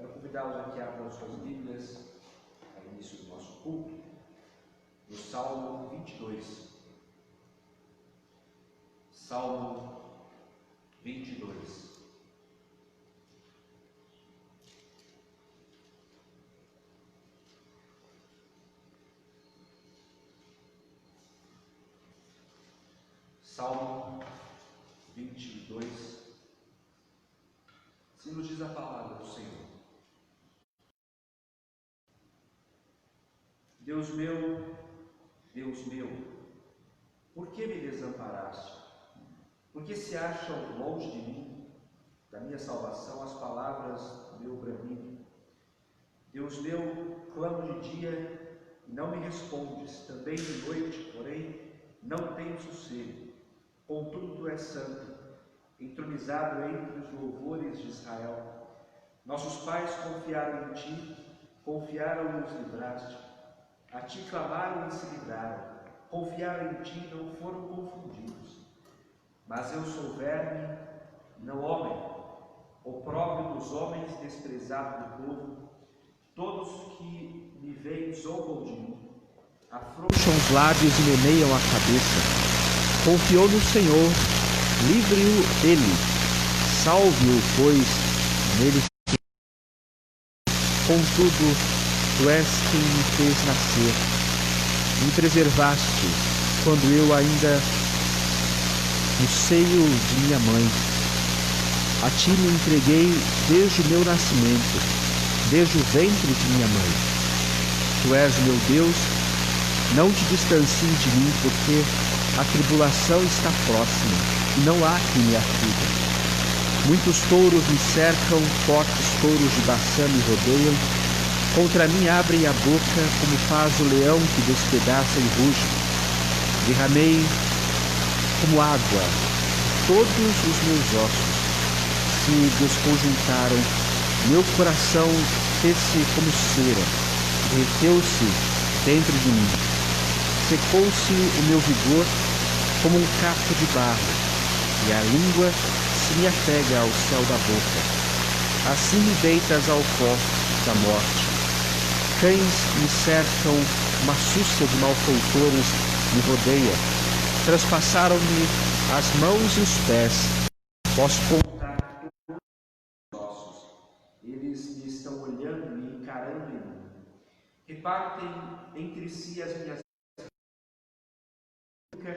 Quero convidá-los a que abram suas Bíblias ao início do nosso culto, no Salmo 22. Salmo 22. Salmo 22. Se nos diz a palavra do Senhor. Deus meu, por que me desamparaste? Por que se acham longe de mim, da minha salvação, as palavras do meu bramido? Deus meu, clamo de dia e não me respondes, também de noite, porém, não tenho sossego. Contudo, tu és santo, entronizado entre os louvores de Israel. Nossos pais confiaram em ti, confiaram e os livraste. A ti clamaram e se livraram, confiaram em ti e não foram confundidos. Mas eu sou verme, não homem, opróbrio dos homens, desprezado do povo. Todos que me veem zombam de mim, afrouxam os lábios e meneiam a cabeça. Confiou no Senhor, livre-o ele, salve-o, pois nele. Contudo, tu és quem me fez nascer, me preservaste quando eu ainda no seio de minha mãe. A ti me entreguei desde o meu nascimento, desde o ventre de minha mãe. Tu és o meu Deus, não te distancie de mim, porque a tribulação está próxima e não há quem me ajude. Muitos touros me cercam, fortes touros de Baçã me rodeiam. Contra mim abrem a boca, como faz o leão que despedaça e ruge. Derramei como água todos os meus ossos, se desconjuntaram. Meu coração fez-se como cera, derreteu-se dentro de mim. Secou-se o meu vigor como um caco de barro, e a língua se me apega ao céu da boca. Assim me deitas ao pó da morte. Cães me cercam, uma sucia de malfeitores me rodeia. Traspassaram-me as mãos e os pés. Posso contar todos os ossos. Eles me estão olhando e encarando em mim. Repartem entre si as minhas nunca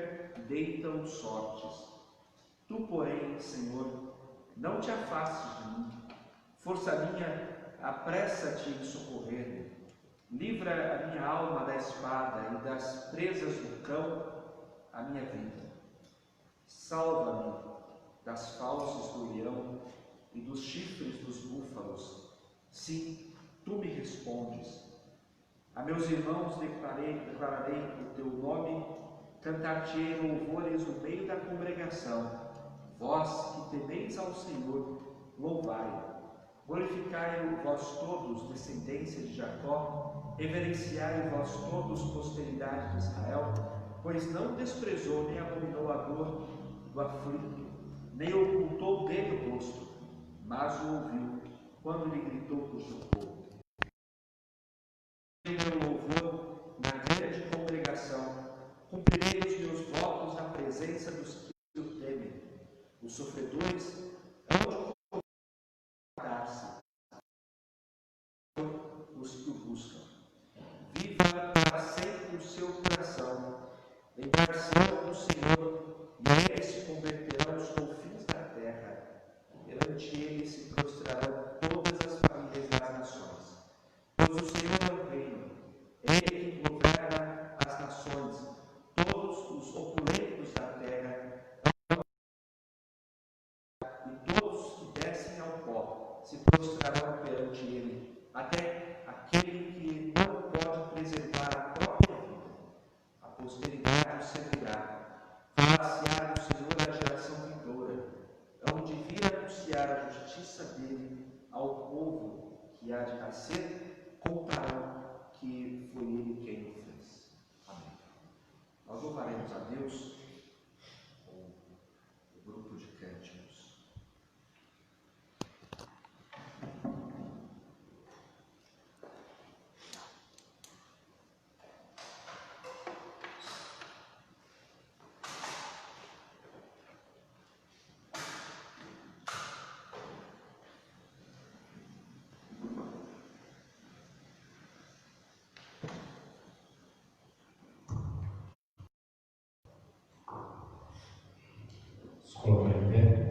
deitam sortes. Tu, porém, Senhor, não te afastes de mim. Força minha, apressa-te em socorrer-me. Livra a minha alma da espada e das presas do cão a minha vida. Salva-me das fauces do leão e dos chifres dos búfalos. Sim, tu me respondes. A meus irmãos declararei o teu nome, cantar-te-ei louvores no meio da congregação. Vós que temeis ao Senhor, louvai-o. Glorificai-o vós todos, descendência de Jacó, reverenciai vós todos, posteridade de Israel, pois não desprezou nem abominou a dor do aflito, nem ocultou dele o rosto, mas o ouviu quando lhe gritou por socorro. Meu louvor na grande congregação, cumprirei os meus votos na presença dos que o temem. Os sofredores hão de dar-se os que o buscam. Viva para sempre o seu coração. Lembrar-se-ão do Senhor, e eles se converterão os confins da terra. Perante ele se prostrarão todas as famílias das nações. Pois o Senhor é o reino, é ele que governa as nações. Todos os opulentos da terra e todos que descem ao pó se prostrarão perante ele, até aquele que não pode preservar a própria vida. A posteridade o servirá. Far-se-á do Senhor a geração vindoura, hão de vir anunciar a justiça dele ao povo que há de nascer, contarão que foi ele quem o fez. Amém. Nós louvaremos a Deus com o grupo de cânticos. Colocar em pé.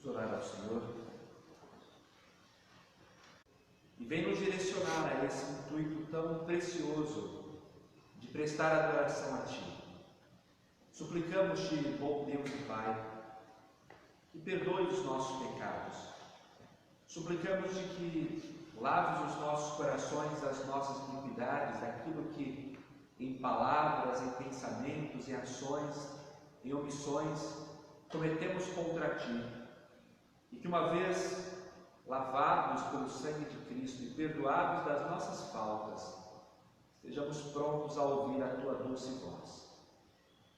Orar ao Senhor e vem nos direcionar a esse intuito tão precioso de prestar adoração a Ti. Suplicamos-te, bom Deus e Pai, que perdoe os nossos pecados. Suplicamos-te que laves os nossos corações das nossas iniquidades, daquilo que em palavras, em pensamentos, em ações, em omissões cometemos contra Ti. E que uma vez lavados pelo sangue de Cristo e perdoados das nossas faltas, estejamos prontos a ouvir a Tua doce voz.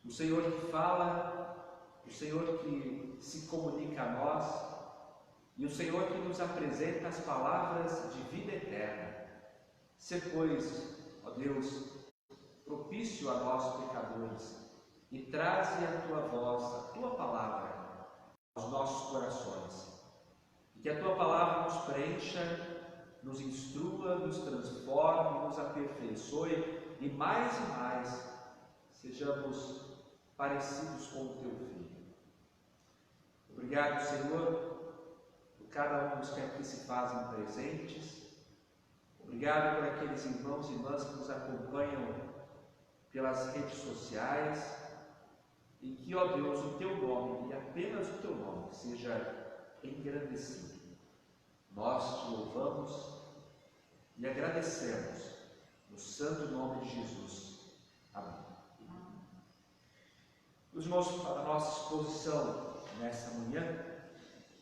O Senhor que fala, o Senhor que se comunica a nós e o Senhor que nos apresenta as palavras de vida eterna. Sê, pois, ó Deus, propício a nós pecadores e traze a Tua voz, a Tua palavra aos nossos corações. E que a Tua palavra nos preencha, nos instrua, nos transforme, nos aperfeiçoe e mais sejamos parecidos com o Teu Filho. Obrigado, Senhor, por cada um dos que aqui se fazem presentes. Obrigado por aqueles irmãos e irmãs que nos acompanham pelas redes sociais. E que, ó Deus, o Teu nome, e apenas o Teu nome, seja engrandecido. Nós Te louvamos e agradecemos no santo nome de Jesus. Amém. Os irmãos, para a nossa exposição nessa manhã,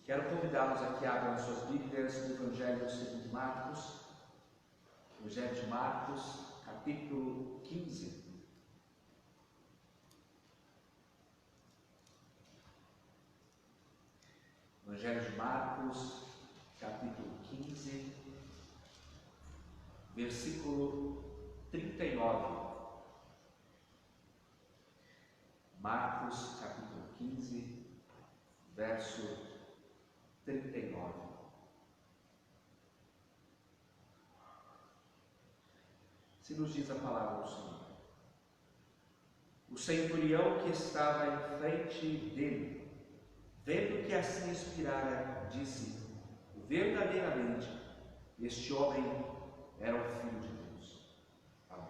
quero convidá-los a que abram as suas Bíblias no Evangelho segundo Marcos, Evangelho de Marcos, capítulo 15. Evangelho de Marcos, capítulo 15, versículo 39. Marcos, capítulo 15, verso 39. Se nos diz a palavra do Senhor: o centurião que estava em frente dele, vendo que assim inspirara, disse: verdadeiramente, este homem era o Filho de Deus. Amém.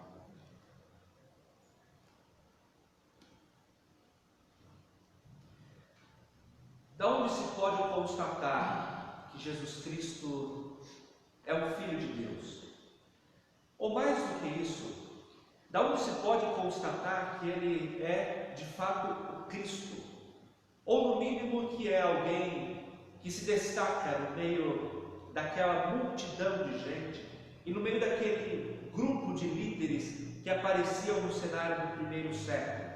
Da onde se pode constatar que Jesus Cristo é o Filho de Deus? Ou mais do que isso, da onde se pode constatar que ele é de fato o Cristo? Ou no mínimo que é alguém que se destaca no meio daquela multidão de gente e no meio daquele grupo de líderes que apareciam no cenário do primeiro século.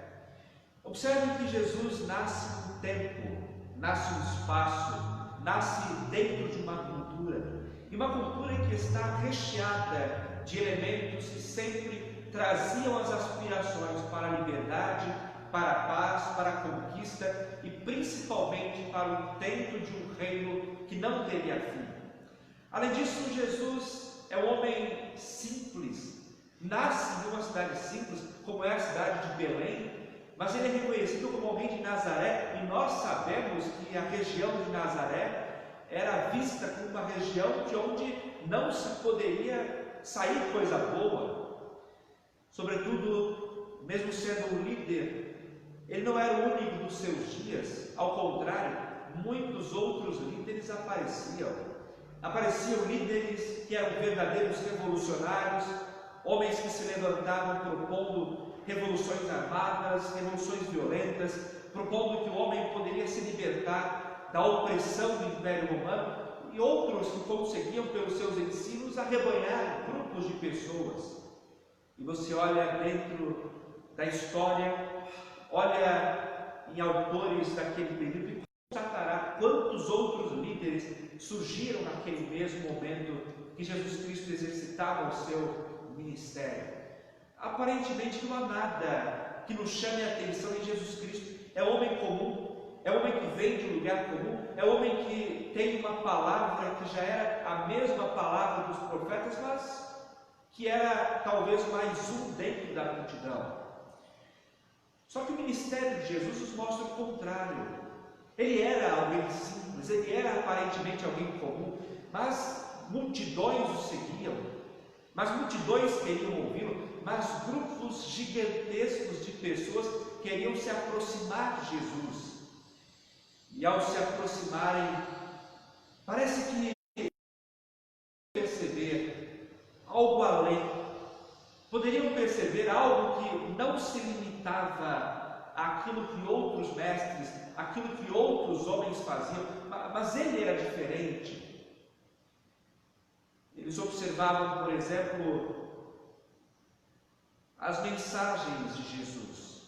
Observe que Jesus nasce no tempo, nasce no espaço, nasce dentro de uma cultura, e uma cultura que está recheada de elementos que sempre traziam as aspirações para a liberdade, para a paz, para a conquista e principalmente para o intento de um reino que não teria fim. Além disso, Jesus é um homem simples, nasce em uma cidade simples, como é a cidade de Belém, mas ele é reconhecido como alguém de Nazaré, e nós sabemos que a região de Nazaré era vista como uma região de onde não se poderia sair coisa boa. Sobretudo, mesmo sendo um líder, ele não era o único dos seus dias, ao contrário, muitos outros líderes apareciam. Apareciam líderes que eram verdadeiros revolucionários, homens que se levantavam propondo revoluções armadas, revoluções violentas, propondo que o homem poderia se libertar da opressão do Império Romano, e outros que conseguiam, pelos seus ensinos, arrebanhar grupos de pessoas. E você olha dentro da história, olha em autores daquele período e constatará quantos outros líderes surgiram naquele mesmo momento que Jesus Cristo exercitava o seu ministério. Aparentemente não há nada que nos chame a atenção em Jesus Cristo. É homem comum, é homem que vem de um lugar comum, é homem que tem uma palavra que já era a mesma palavra dos profetas, mas que era talvez mais um dentro da multidão. Só que o ministério de Jesus nos mostra o contrário. Ele era alguém simples, ele era aparentemente alguém comum, mas multidões o seguiam, mas multidões queriam ouvi-lo, mas grupos gigantescos de pessoas queriam se aproximar de Jesus. E ao se aproximarem, parece que perceber algo além. Poderiam perceber algo que não se limitava àquilo que outros mestres, àquilo que outros homens faziam, mas ele era diferente. Eles observavam, por exemplo, as mensagens de Jesus.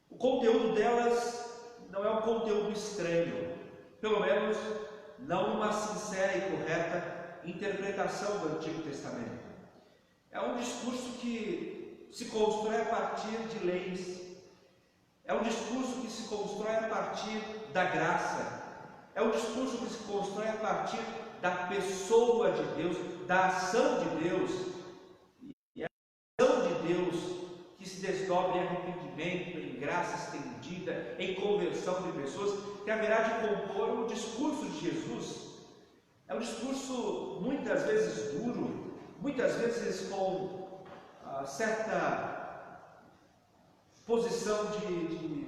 O conteúdo delas não é um conteúdo estranho, pelo menos não uma sincera e correta interpretação do Antigo Testamento. É um discurso que se constrói a partir de leis, é um discurso que se constrói a partir da graça, é um discurso que se constrói a partir da pessoa de Deus, da ação de Deus, e a ação de Deus que se desdobra em arrependimento, em graça estendida, em conversão de pessoas, que haverá de compor o discurso de Jesus. É um discurso muitas vezes duro, muitas vezes com certa posição de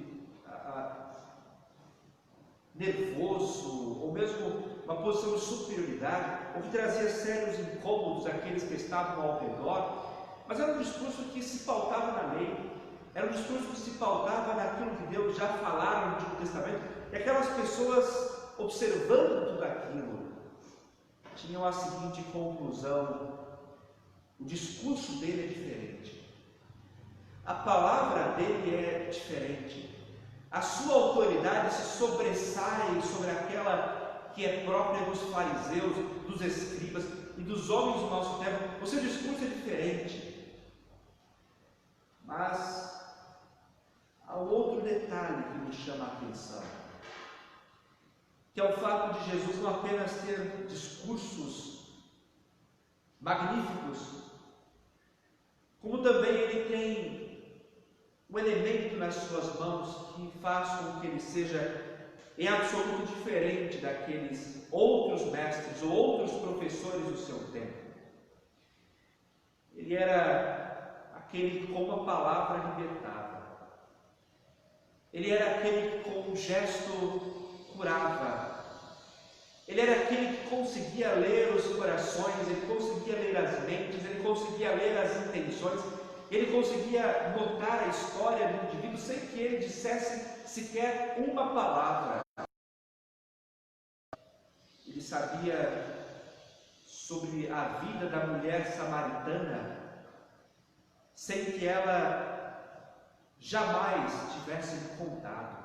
nervoso, ou mesmo uma posição de superioridade, o que trazia sérios incômodos àqueles que estavam ao redor, mas era um discurso que se pautava na lei, Era um discurso que se pautava naquilo que Deus já falara no Antigo Testamento, e aquelas pessoas, observando tudo aquilo, tinham a seguinte conclusão: o discurso dele é diferente, a palavra dele é diferente, a sua autoridade se sobressai sobre aquela que é própria dos fariseus, dos escribas e dos homens do nosso tempo. O seu discurso é diferente. Mas há um outro detalhe que me chama a atenção, que é o fato de Jesus não apenas ter discursos magníficos, como também ele tem um elemento nas suas mãos que faz com que ele seja em absoluto diferente daqueles outros mestres ou outros professores do seu tempo. Ele era aquele que com uma palavra libertava. Ele era aquele que com um gesto curava. Ele era aquele que conseguia ler os corações, ele conseguia ler as mentes, ele conseguia ler as intenções, ele conseguia notar a história do indivíduo sem que ele dissesse sequer uma palavra. Ele sabia sobre a vida da mulher samaritana sem que ela jamais tivesse contado.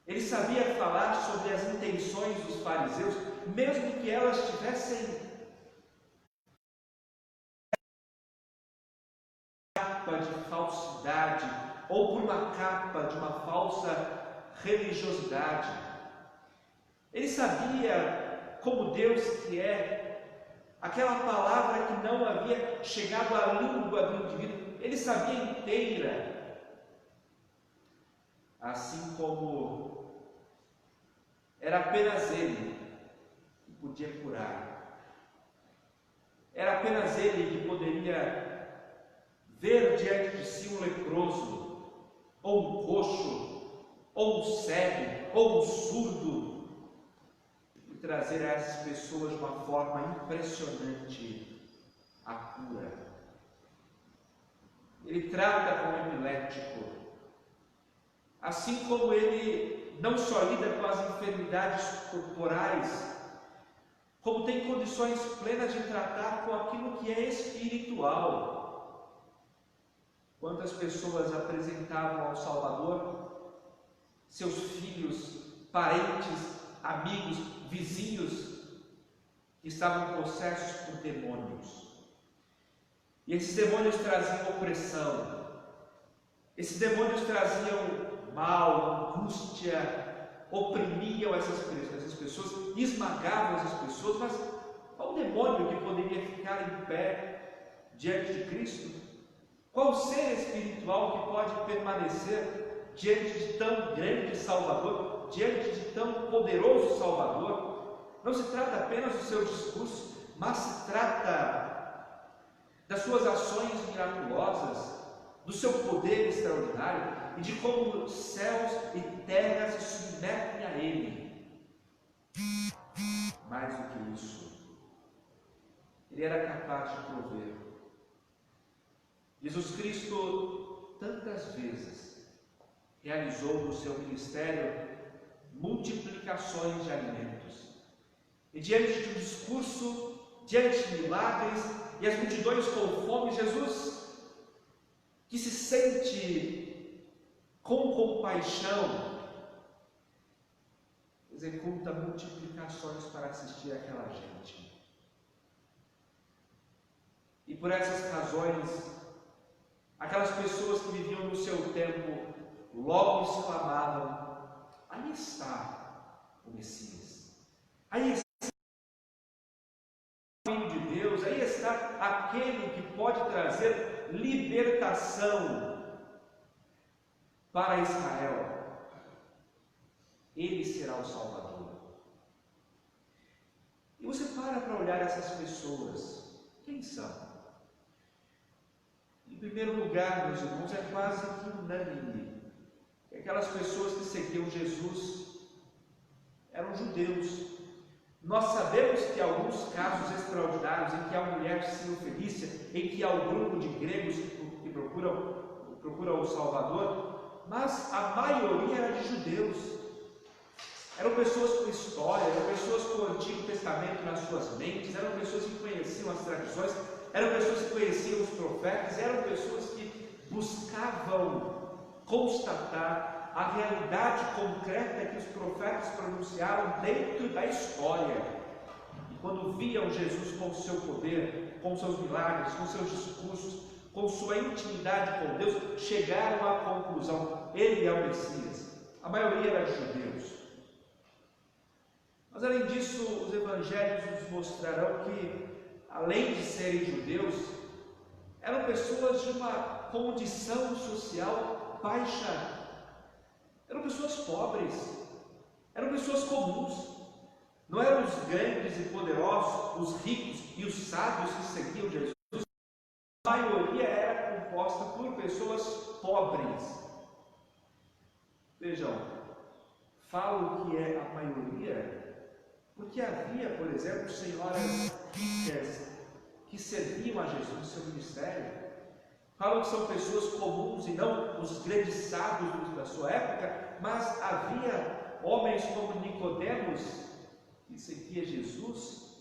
Ele sabia falar sobre as intenções dos fariseus, mesmo que elas tivessem capa de falsidade ou por uma capa de uma falsa religiosidade. Ele sabia, como Deus que é, aquela palavra que não havia chegado à língua do indivíduo, ele sabia inteira, assim como era apenas ele que podia curar, era apenas ele que poderia ver diante de si um leproso, ou um coxo, ou um cego, ou um surdo, e trazer a essas pessoas de uma forma impressionante a cura. Ele trata com o epilético, assim como ele não só lida com as enfermidades corporais, como tem condições plenas de tratar com aquilo que é espiritual. Quantas pessoas apresentavam ao Salvador seus filhos, parentes, amigos, vizinhos que estavam possessos por demônios. E esses demônios traziam opressão, esses demônios traziam mal, angústia, oprimiam essas pessoas, esmagavam essas pessoas, mas qual demônio que poderia ficar em pé diante de Cristo? Qual ser espiritual que pode permanecer diante de tão grande Salvador, diante de tão poderoso Salvador? Não se trata apenas do seu discurso, mas se trata das suas ações miraculosas, do seu poder extraordinário e de como céus e terra se submetem a Ele. Mais do que isso, Ele era capaz de prover. Jesus Cristo tantas vezes realizou no seu ministério multiplicações de alimentos. E diante de um discurso, diante de milagres e as multidões com fome, Jesus, que se sente com compaixão, executa multiplicações para assistir àquela gente. E por essas razões, aquelas pessoas que viviam no seu tempo logo exclamavam: aí está o Messias, aí está o Filho de Deus, aí está aquele que pode trazer libertação para Israel. Ele será o Salvador. E você para olhar essas pessoas, quem são? Em primeiro lugar, meus irmãos, é quase que unânime que aquelas pessoas que seguiam Jesus eram judeus. Nós sabemos que há alguns casos extraordinários em que a mulher sírio-fenícia, em que há um grupo de gregos que procura o Salvador, mas a maioria era de judeus. Eram pessoas com história, eram pessoas com o Antigo Testamento nas suas mentes, eram pessoas que conheciam as tradições, eram pessoas que conheciam os profetas, eram pessoas que buscavam constatar a realidade concreta que os profetas pronunciaram dentro da história. E quando viam Jesus com o seu poder, com seus milagres, com seus discursos, com sua intimidade com Deus, chegaram à conclusão: ele é o Messias. A maioria era de judeus. Mas além disso, os evangelhos nos mostrarão que, além de serem judeus, eram pessoas de uma condição social baixa. Eram pessoas pobres, eram pessoas comuns. Não eram os grandes e poderosos, os ricos e os sábios que seguiam Jesus. A maioria era composta por pessoas pobres. Vejam, falo que é a maioria porque havia, por exemplo, senhoras ricas que serviam a Jesus no seu ministério. Falam que são pessoas comuns e não os grandes sábios da sua época, mas havia homens como Nicodemos, que seguia Jesus,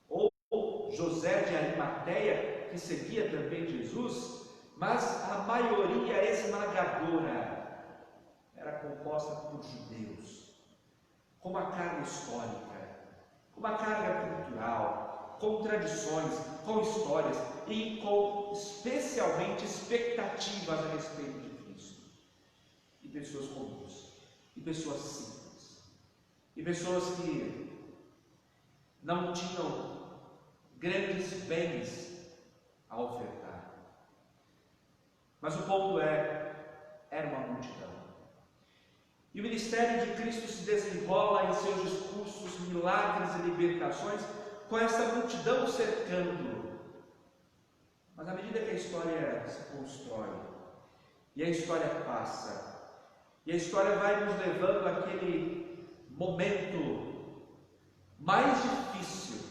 ou José de Arimateia, que seguia também Jesus, mas a maioria esmagadora era composta por judeus, com uma carga histórica, com uma carga cultural, com tradições, com histórias e com especialmente expectativas a respeito de Cristo. E pessoas comuns, e pessoas simples, e pessoas que não tinham grandes bens a ofertar. Mas o ponto era uma multidão. E o ministério de Cristo se desenrola em seus discursos, milagres e libertações, com essa multidão cercando. Mas à medida que a história se constrói, e a história passa, e a história vai nos levando àquele momento mais difícil,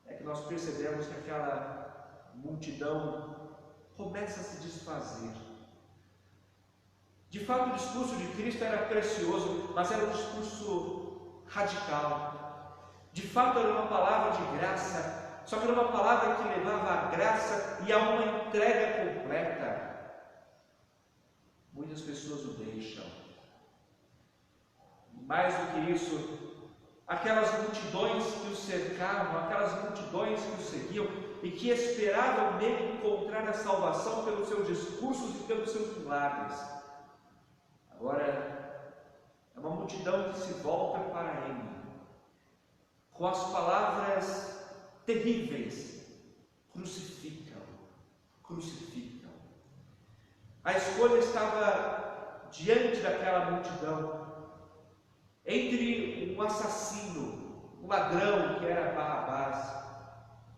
é que nós percebemos que aquela multidão começa a se desfazer. De fato, o discurso de Cristo era precioso, mas era um discurso radical. De fato, era uma palavra de graça, só que era uma palavra que levava à graça e a uma entrega completa. Muitas pessoas o deixam. Mais do que isso, aquelas multidões que o cercavam, aquelas multidões que o seguiam e que esperavam nele encontrar a salvação pelos seus discursos e pelos seus milagres, agora é uma multidão que se volta para ele, com as palavras terríveis: crucificam, crucificam. A escolha estava diante daquela multidão, entre um assassino, um ladrão que era Barrabás,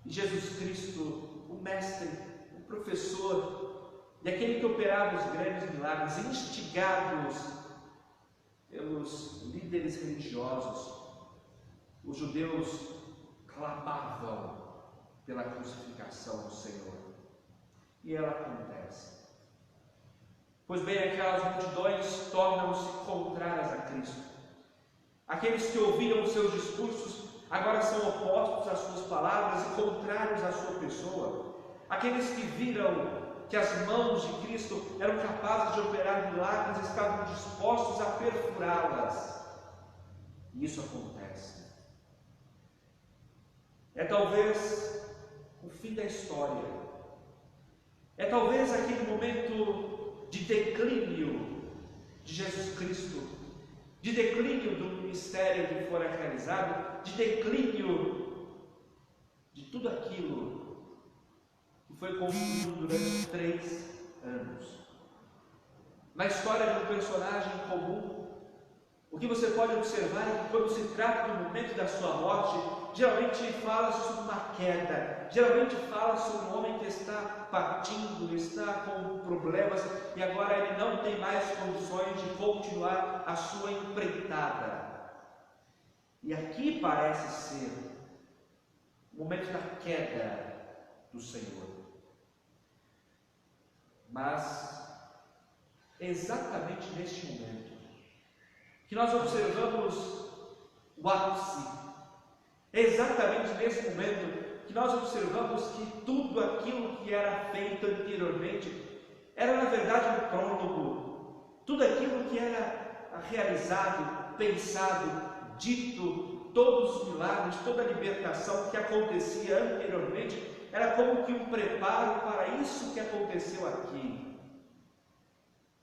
e Jesus Cristo, o mestre, o professor, e aquele que operava os grandes milagres, instigados pelos líderes religiosos. Os judeus clamavam pela crucificação do Senhor. E ela acontece. Pois bem, aquelas multidões tornam-se contrárias a Cristo. Aqueles que ouviram os seus discursos agora são opostos às suas palavras e contrários à sua pessoa. Aqueles que viram que as mãos de Cristo eram capazes de operar milagres, estavam dispostos a perfurá-las. E isso acontece. É talvez o fim da história. É talvez aquele momento de declínio de Jesus Cristo, de declínio do ministério que fora realizado, de declínio de tudo aquilo que foi construído durante 3 anos. Na história de um personagem comum, o que você pode observar é que quando se trata do momento da sua morte, geralmente fala sobre uma queda, geralmente fala sobre um homem que está partindo, está com problemas e agora ele não tem mais condições de continuar a sua empreitada. E aqui parece ser o momento da queda do Senhor. Mas é exatamente neste momento que nós observamos o ápice. É exatamente nesse momento que nós observamos que tudo aquilo que era feito anteriormente era na verdade um prólogo. Tudo aquilo que era realizado, pensado, dito, todos os milagres, toda a libertação que acontecia anteriormente era como que um preparo para isso que aconteceu aqui.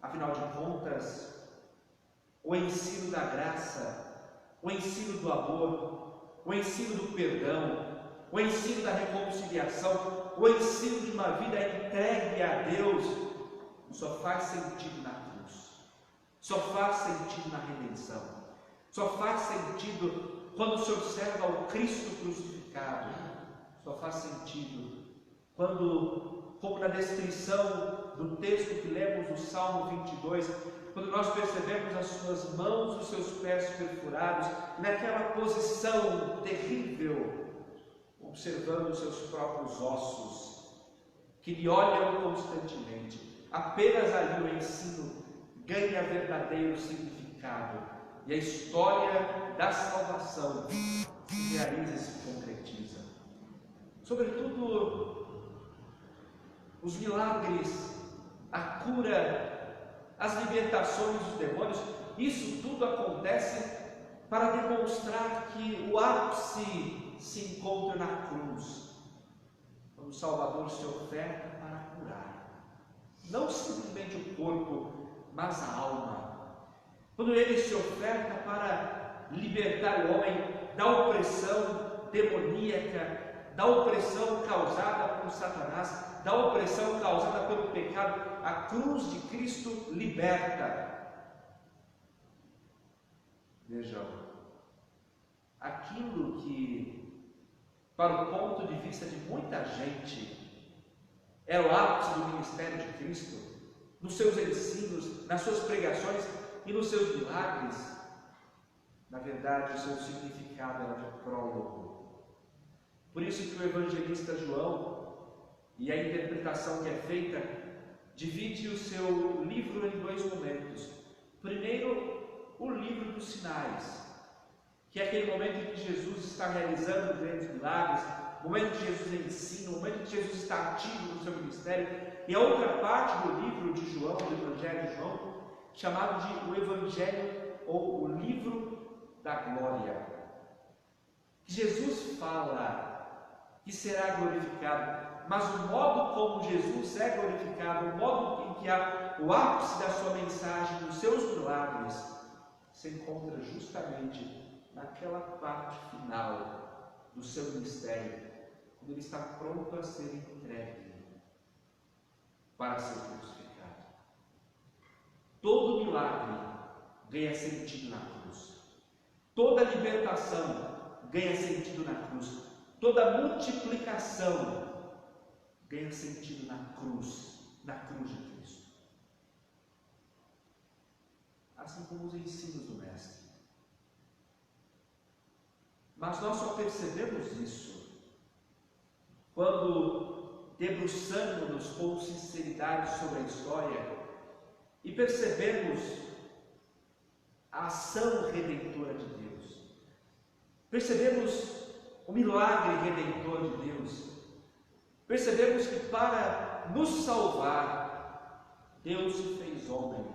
Afinal de contas, o ensino da graça, o ensino do amor, o ensino do perdão, o ensino da reconciliação, o ensino de uma vida entregue a Deus, só faz sentido na cruz, só faz sentido na redenção, só faz sentido quando se observa o Cristo crucificado, só faz sentido quando, como na descrição do texto que lemos no Salmo 22, quando nós percebemos as suas mãos, os seus pés perfurados, naquela posição terrível, observando os seus próprios ossos, que lhe olham constantemente. Apenas ali o ensino ganha verdadeiro significado e a história da salvação se realiza e se concretiza. Sobretudo, os milagres, a cura, as libertações dos demônios, isso tudo acontece para demonstrar que o ápice se encontra na cruz, quando o Salvador se oferta para curar, não simplesmente o corpo, mas a alma. Quando ele se oferta para libertar o homem da opressão demoníaca, da opressão causada por Satanás, da opressão causada pelo pecado, a cruz de Cristo liberta. Vejam, aquilo que, para o ponto de vista de muita gente, é o ápice do ministério de Cristo, nos seus ensinos, nas suas pregações e nos seus milagres, na verdade, o seu significado era de prólogo. Por isso que o evangelista João, e a interpretação que é feita, divide o seu livro em dois momentos. Primeiro, o livro dos sinais, que é aquele momento em que Jesus está realizando grandes milagres, o momento que Jesus ensina, o momento que Jesus está ativo no seu ministério, e a outra parte do livro de João, do Evangelho de João, chamado de o Evangelho ou o livro da glória. Jesus fala que será glorificado, mas o modo como Jesus é glorificado, o modo em que há o ápice da sua mensagem, dos seus milagres, se encontra justamente naquela parte final do seu ministério, quando ele está pronto a ser entregue para ser crucificado. Todo milagre ganha sentido na cruz. Toda libertação ganha sentido na cruz. Toda multiplicação ganha sentido na cruz de Cristo. Assim como os ensinos do Mestre. Mas nós só percebemos isso quando debruçamos-nos com sinceridade sobre a história e percebemos a ação redentora de Deus. Percebemos o milagre redentor de Deus. Percebemos que para nos salvar, Deus se fez homem.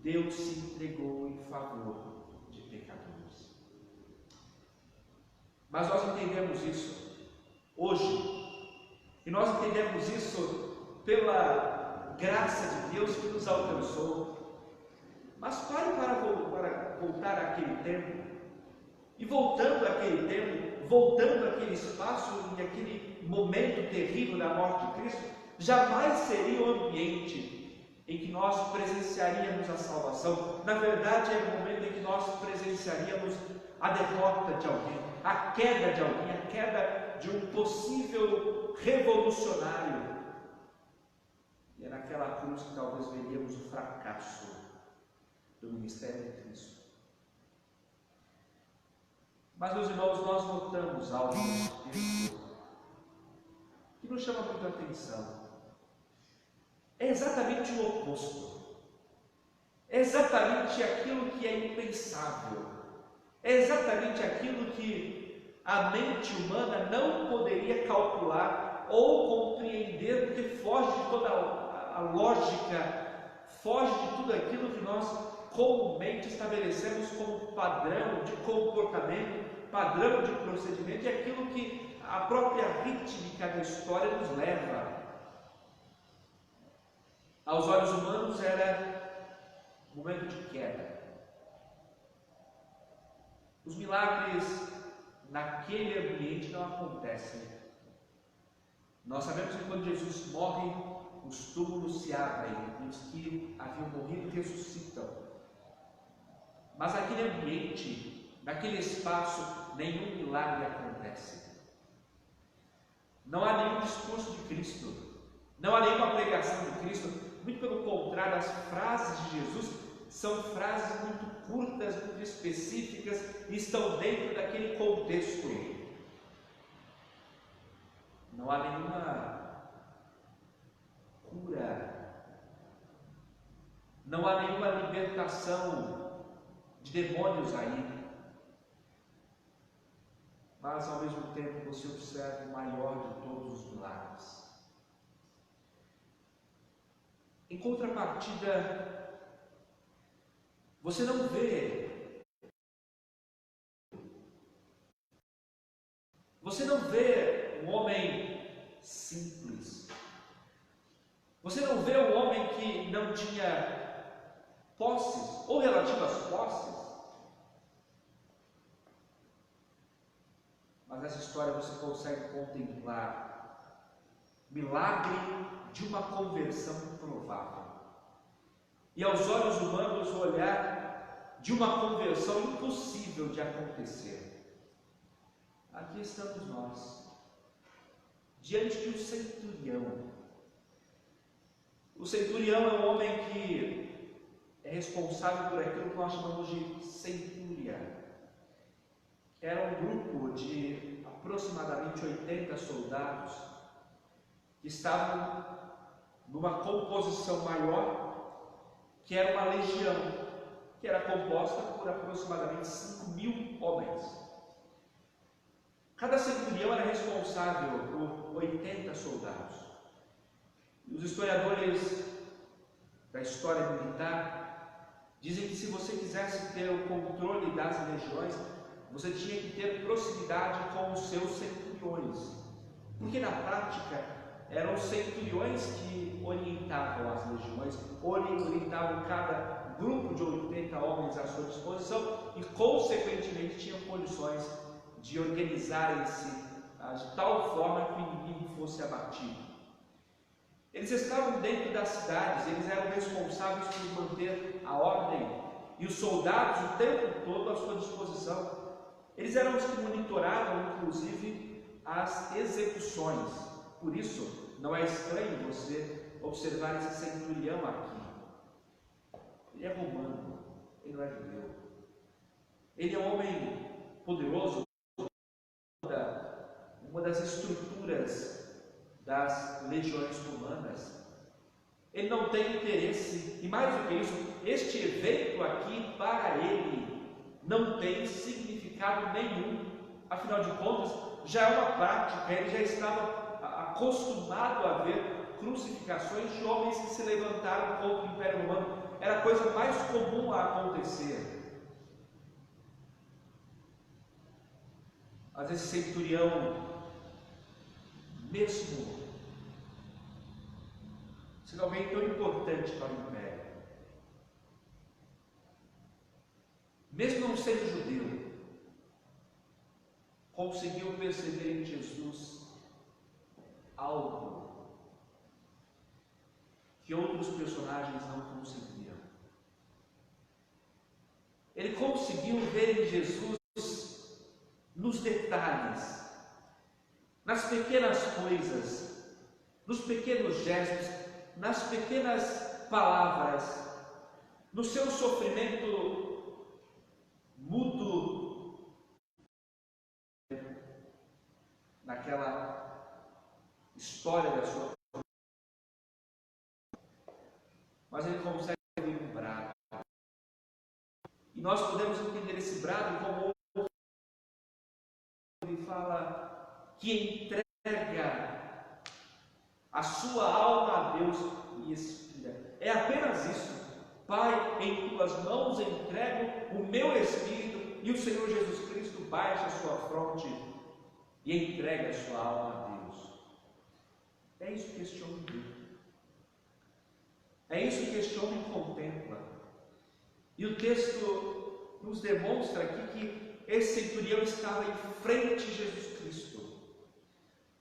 Deus se entregou em favor de pecadores. Mas nós entendemos isso hoje. E nós entendemos isso pela graça de Deus que nos alcançou. Mas pare para voltar àquele tempo. E voltando àquele tempo, voltando àquele espaço e àquele momento terrível da morte de Cristo, jamais seria o ambiente em que nós presenciaríamos a salvação. Na verdade, é o momento em que nós presenciaríamos a derrota de alguém, a queda de alguém, a queda de um possível revolucionário. E é naquela cruz que talvez veríamos o fracasso do ministério de Cristo. Mas, meus irmãos, nós notamos algo nesse texto que nos chama muita atenção. é exatamente o oposto. É exatamente aquilo que é impensável. É exatamente aquilo que a mente humana não poderia calcular ou compreender, porque foge de toda a lógica, foge de tudo aquilo que nós comumente estabelecemos como padrão de comportamento, padrão de procedimento, e aquilo que a própria rítmica da história nos leva. Aos olhos humanos era um momento de queda. Os milagres naquele ambiente não acontecem. Nós sabemos que quando Jesus morre, os túmulos se abrem e os que haviam morrido ressuscitam. Mas naquele ambiente, naquele espaço, nenhum milagre acontece. Não há nenhum discurso de Cristo, não há nenhuma pregação de Cristo. Muito pelo contrário, as frases de Jesus são frases muito curtas, muito específicas e estão dentro daquele contexto. Não há nenhuma cura, não há nenhuma libertação de demônios aí. Mas ao mesmo tempo você observa o maior de todos os milagres. Em contrapartida, você não vê um homem simples. Você não vê um homem que não tinha posses ou relativas posses. Mas nessa história você consegue contemplar o milagre de uma conversão improvável. E aos olhos humanos, o olhar de uma conversão impossível de acontecer. Aqui estamos nós, diante de um centurião. O centurião é um homem que é responsável por aquilo que nós chamamos de centúria. Era um grupo de aproximadamente 80 soldados que estavam numa composição maior, que era uma legião, que era composta por aproximadamente 5.000 homens. Cada centurião era responsável por 80 soldados. E os historiadores da história militar dizem que se você quisesse ter o controle das legiões, você tinha que ter proximidade com os seus centuriões, porque na prática eram os centuriões que orientavam as legiões, orientavam cada grupo de 80 homens à sua disposição e, consequentemente, tinham condições de organizarem-se de tal forma que o inimigo fosse abatido. Eles estavam dentro das cidades, eles eram responsáveis por manter a ordem e os soldados o tempo todo à sua disposição. Eles eram os que monitoravam, inclusive, as execuções. Por isso, não é estranho você observar esse centurião aqui. Ele é romano, ele não é judeu. Ele é um homem poderoso, uma das estruturas das legiões romanas. Ele não tem interesse, e mais do que isso, este evento aqui para ele não tem significado nenhum. Afinal de contas, já é uma prática, ele já estava acostumado a ver crucificações de homens que se levantaram contra o Império Romano. Era a coisa mais comum a acontecer. Mas esse centurião, mesmo sendo alguém tão importante para o Império, mesmo não sendo judeu, conseguiu perceber em Jesus algo que outros personagens não conseguiram. Ele conseguiu ver em Jesus nos detalhes, nas pequenas coisas, nos pequenos gestos, nas pequenas palavras, no seu sofrimento mudo, naquela história da sua. mas ele consegue ouvir um brado. E nós podemos entender esse brado como ele fala que entrega a sua alma a Deus e expira. É apenas isso. Pai, em tuas mãos entrego o meu espírito, e o Senhor Jesus Cristo baixa a sua fronte e entrega a sua alma a Deus. É isso que este homem vê. É isso que este homem contempla. E o texto nos demonstra aqui que esse centurião estava em frente a Jesus Cristo.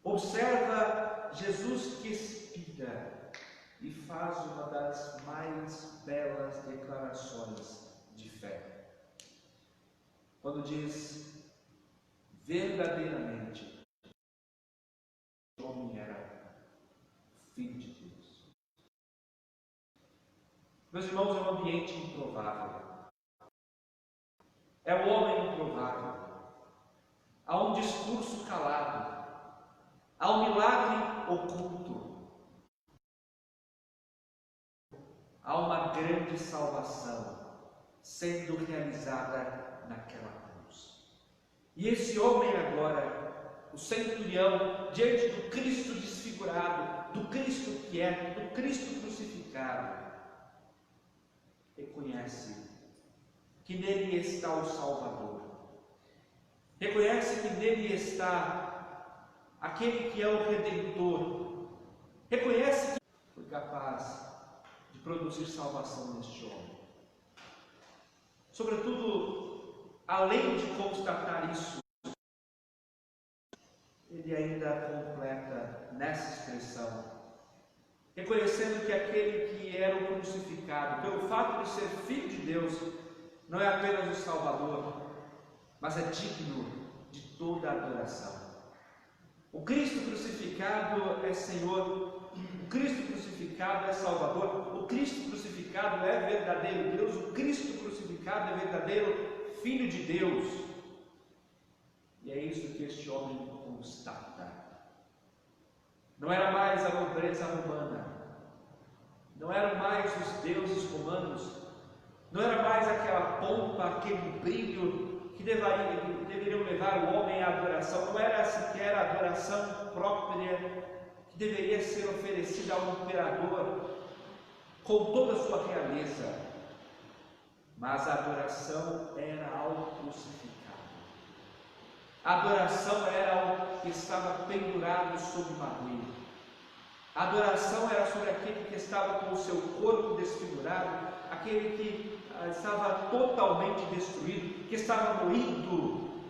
Observa Jesus que expira e faz uma das mais belas declarações de fé. Quando diz, verdadeiramente, o homem era filho de Deus. Meus irmãos, é um ambiente improvável. É o homem improvável. Há um discurso calado. Há um milagre oculto. Há uma grande salvação sendo realizada naquela cruz. E esse homem agora, o centurião, diante do Cristo desfigurado, do Cristo quieto, do Cristo crucificado, reconhece que nele está o Salvador. Reconhece que nele está aquele que é o Redentor. Reconhece que foi capaz de produzir salvação neste homem. Sobretudo, além de constatar isso, ele ainda completa nessa expressão, reconhecendo que aquele que era o crucificado, pelo fato de ser filho de Deus, não é apenas o Salvador, mas é digno de toda a adoração. O Cristo crucificado é Senhor, o Cristo crucificado é Salvador, o Cristo crucificado é verdadeiro Deus, o Cristo crucificado é verdadeiro Filho de Deus. E é isso que este homem constata. Não era mais a nobreza romana, não eram mais os deuses romanos, não era mais aquela pompa, aquele brilho que deveriam levar o homem à adoração, não era sequer a adoração própria que deveria ser oferecida ao imperador com toda a sua realeza, mas a adoração era ao crucificado. A adoração era ao que estava pendurado sobre madeira. A adoração era sobre aquele que estava com o seu corpo desfigurado, aquele que estava totalmente destruído, que estava moído,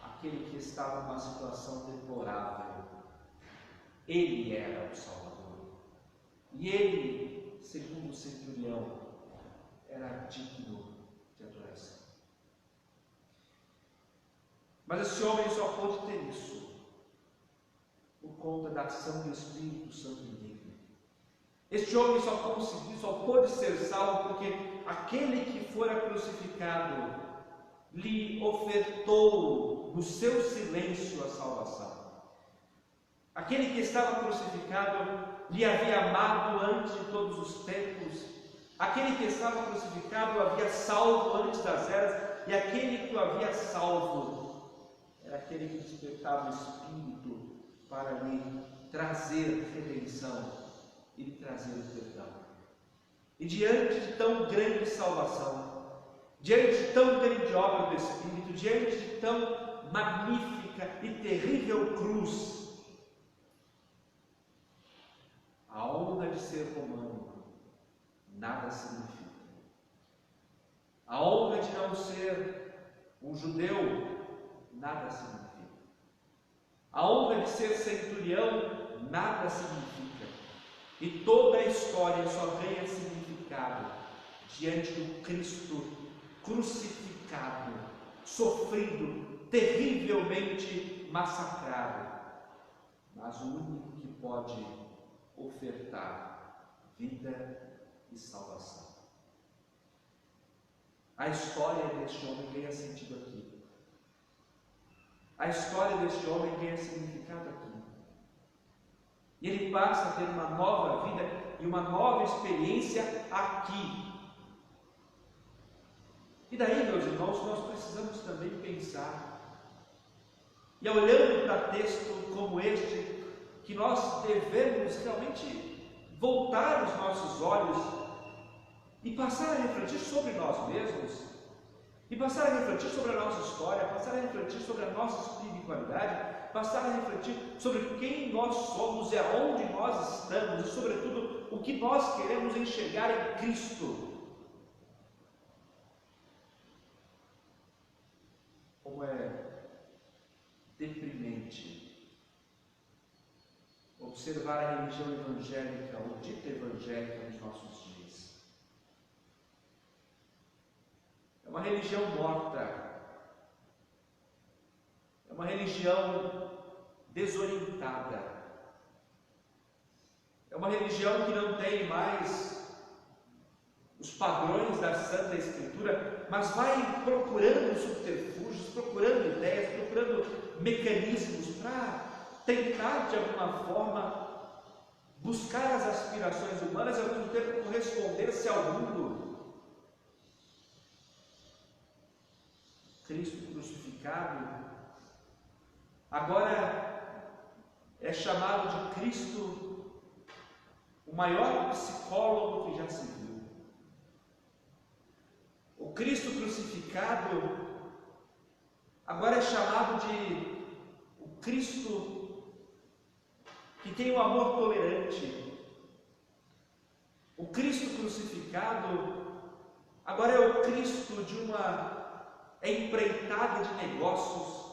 aquele que estava numa situação deplorável. Ele era o Salvador. E ele, segundo o centurião, era digno de adoração. Mas esse homem só pôde ter isso por conta da ação do Espírito Santo nele. Este homem só pôde ser salvo porque aquele que fora crucificado lhe ofertou no seu silêncio a salvação. Aquele que estava crucificado lhe havia amado antes de todos os tempos. Aquele que estava crucificado o havia salvo antes das eras, e aquele que o havia salvo era aquele que despertava o Espírito para lhe trazer redenção e lhe trazer o perdão. E diante de tão grande salvação, diante de tão grande obra do Espírito, diante de tão magnífica e terrível cruz, a honra de ser romano nada significa. A honra de não ser um judeu nada significa. A honra de ser centurião nada significa. E toda a história só ganha significado diante do Cristo crucificado, sofrido, terrivelmente massacrado, mas o único que pode ofertar vida e salvação. A história deste homem ganha sentido aqui. A história deste homem ganha significado aqui. E ele passa a ter uma nova vida e uma nova experiência aqui. E daí, meus irmãos, nós precisamos também pensar, e olhando para texto como este, que nós devemos realmente voltar os nossos olhos e passar a refletir sobre nós mesmos, e passar a refletir sobre a nossa história, passar a refletir sobre a nossa espiritualidade, passar a refletir sobre quem nós somos e aonde nós estamos, e sobretudo o que nós queremos enxergar em Cristo. Como é deprimente observar a religião evangélica, ou dita evangélica nos nossos dias. É uma religião morta, é uma religião desorientada, é uma religião que não tem mais os padrões da Santa Escritura, mas vai procurando subterfúgios, procurando ideias, procurando mecanismos para tentar de alguma forma buscar as aspirações humanas e ao mesmo tempo corresponder-se ao mundo. Cristo crucificado agora é chamado de Cristo o maior psicólogo que já se viu. O Cristo crucificado agora é chamado de o Cristo que tem o amor tolerante. O Cristo crucificado agora é o Cristo de uma empreitada de negócios.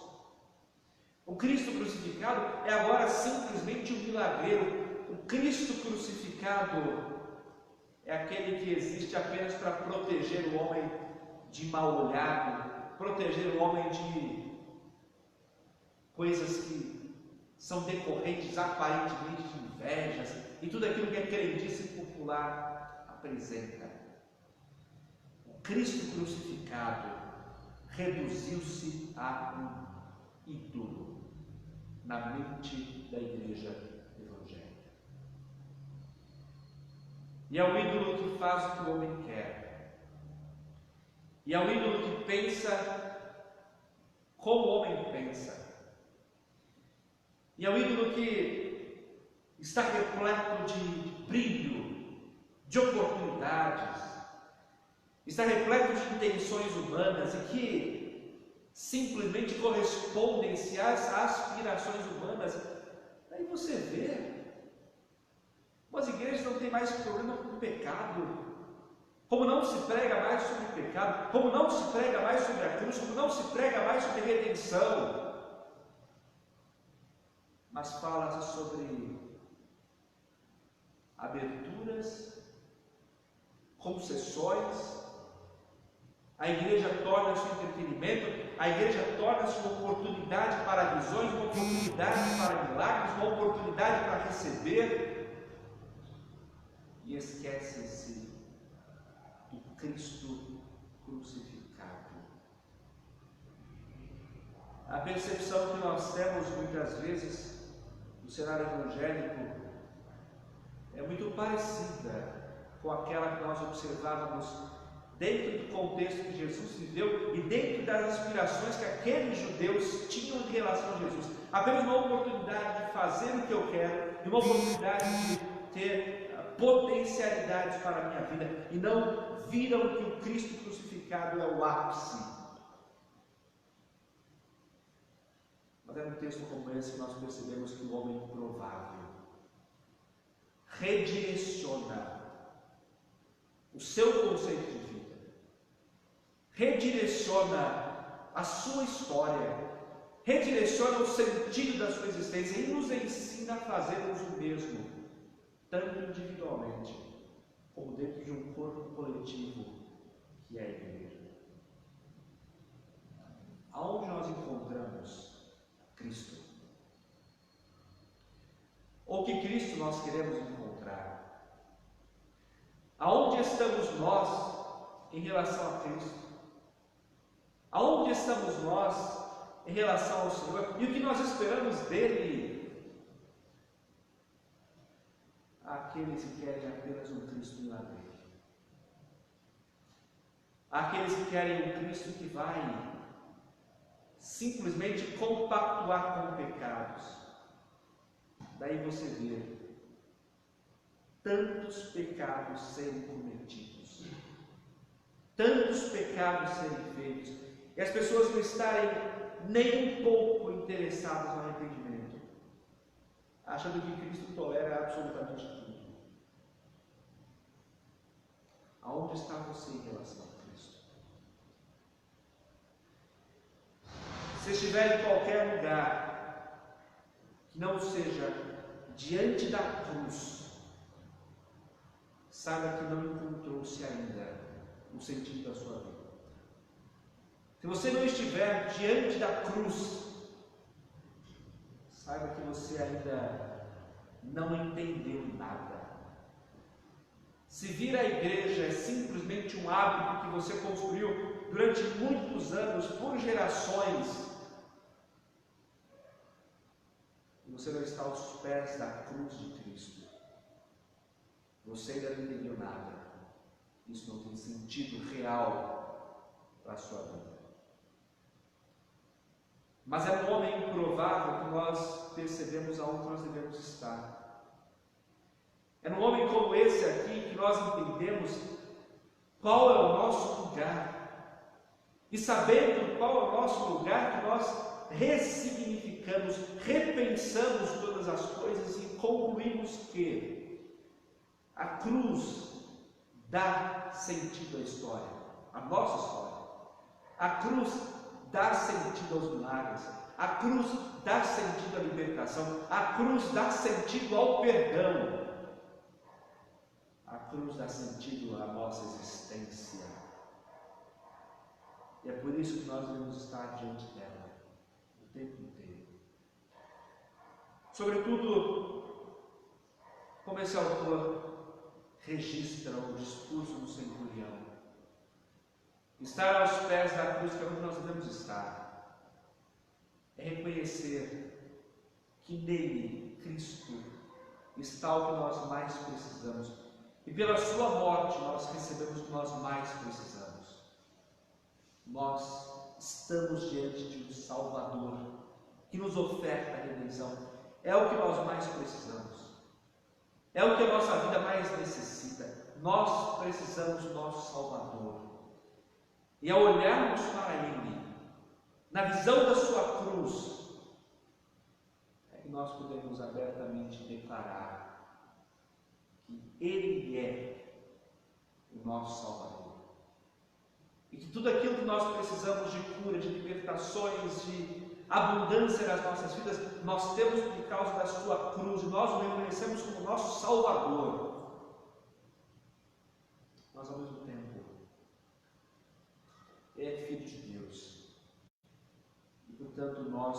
O Cristo crucificado é agora simplesmente um milagreiro. O Cristo crucificado é aquele que existe apenas para proteger o homem de mal olhado, proteger o homem de coisas que são decorrentes aparentemente de invejas e tudo aquilo que a crendice popular apresenta. O Cristo crucificado reduziu-se a um ídolo na mente da igreja evangélica. E é o ídolo que faz o que o homem quer. E é o ídolo que pensa como o homem pensa. E é o ídolo que está repleto de brilho, de oportunidades, está repleto de intenções humanas e que simplesmente correspondem-se às aspirações humanas. Aí você vê, as igrejas não têm mais problema com o pecado, como não se prega mais sobre o pecado, como não se prega mais sobre a cruz, como não se prega mais sobre a redenção, mas fala-se sobre aberturas, concessões. A igreja torna-se um entretenimento, a igreja torna-se uma oportunidade para visões, uma oportunidade para milagres, uma oportunidade para receber, e esquece-se do Cristo crucificado. A percepção que nós temos muitas vezes no cenário evangélico é muito parecida com aquela que nós observávamos dentro do contexto que Jesus viveu e dentro das aspirações que aqueles judeus tinham em relação a Jesus. Apenas uma oportunidade de fazer o que eu quero, e uma oportunidade de ter potencialidades para a minha vida, e não viram que o Cristo crucificado é o ápice. Mas é num texto como esse que nós percebemos que o homem improvável redireciona o seu conceito de vida, redireciona a sua história, redireciona o sentido da sua existência e nos ensina a fazermos o mesmo, tanto individualmente como dentro de um corpo coletivo que é a igreja. Aonde nós encontramos Cristo? Ou que Cristo nós queremos encontrar? Aonde estamos nós em relação a Cristo? Aonde estamos nós em relação ao Senhor? E o que nós esperamos dele? àqueles que querem apenas um Cristo milagreiro. Àqueles que querem um Cristo que vai simplesmente compactuar com pecados. Daí você vê tantos pecados serem cometidos, tantos pecados serem feitos, e as pessoas não estarem nem um pouco interessadas no arrependimento, achando que Cristo tolera absolutamente tudo. Aonde está você em relação a Cristo? Se estiver em qualquer lugar que não seja diante da cruz, saiba que não encontrou-se ainda o sentido da sua vida. Se você não estiver diante da cruz, saiba que você ainda não entendeu nada. Se vir à igreja é simplesmente um hábito que você construiu durante muitos anos, por gerações, e você não está aos pés da cruz de Cristo, você ainda não entendeu nada. Isso não tem sentido real para a sua vida. Mas é no homem improvável que nós percebemos aonde nós devemos estar. É no homem como esse aqui que nós entendemos qual é o nosso lugar. E sabendo qual é o nosso lugar, que nós ressignificamos, repensamos todas as coisas e concluímos que a cruz dá sentido à história, à nossa história. A cruz dá sentido aos milagres. A cruz dá sentido à libertação. A cruz dá sentido ao perdão. A cruz dá sentido à nossa existência. E é por isso que nós devemos estar diante dela o tempo inteiro. Sobretudo, como esse autor registra o discurso do centurião. Estar aos pés da cruz, que é onde nós devemos estar, é reconhecer que nele, Cristo, está o que nós mais precisamos. E pela sua morte nós recebemos o que nós mais precisamos. Nós estamos diante de um Salvador que nos oferta a redenção. É o que nós mais precisamos. É o que a nossa vida mais necessita. Nós precisamos do nosso Salvador. E ao olharmos para Ele, na visão da sua cruz, é que nós podemos abertamente declarar que Ele é o nosso Salvador. E que tudo aquilo que nós precisamos de cura, de libertações, de abundância nas nossas vidas, nós temos por causa da sua cruz, e nós o reconhecemos como nosso Salvador. Mas ao mesmo tempo, é Filho de Deus, e portanto nós